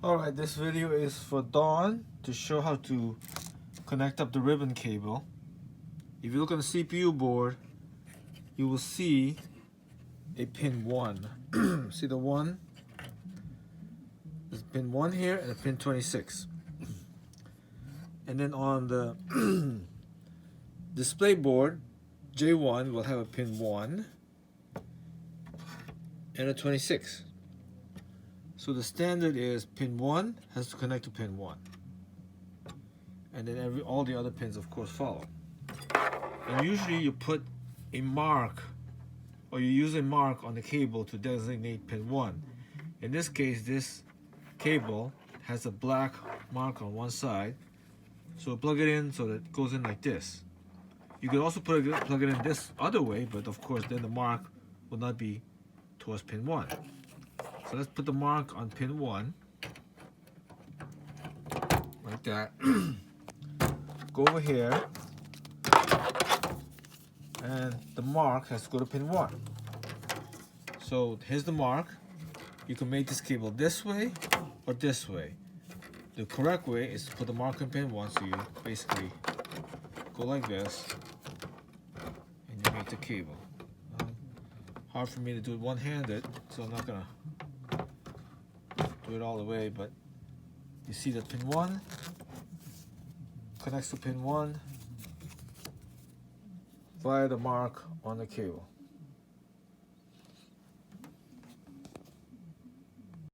Alright, this video is for Dawn to show how to connect up the ribbon cable. If you look on the CPU board, you will see a pin 1. See the 1? There's pin 1 here and a pin 26. And then on the display board, J1 will have a pin 1 and a 26. So the standard is pin 1 has to connect to pin 1. And then all the other pins, of course, follow. And usually you put a mark, or you use a mark on the cable to designate pin 1. In this case, this cable has a black mark on one side. So plug it in so that it goes in like this. You could also plug it in this other way, but of course then the mark will not be towards pin 1. So let's put the mark on pin 1, like that. Go over here, and the mark has to go to pin 1. So here's the mark. You can make this cable this way or this way. The correct way is to put the mark on pin 1, so you basically go like this, and you make the cable. Hard for me to do it one-handed, so I'm not gonna do it all the way, but you see that pin 1 connects to pin 1 via the mark on the cable.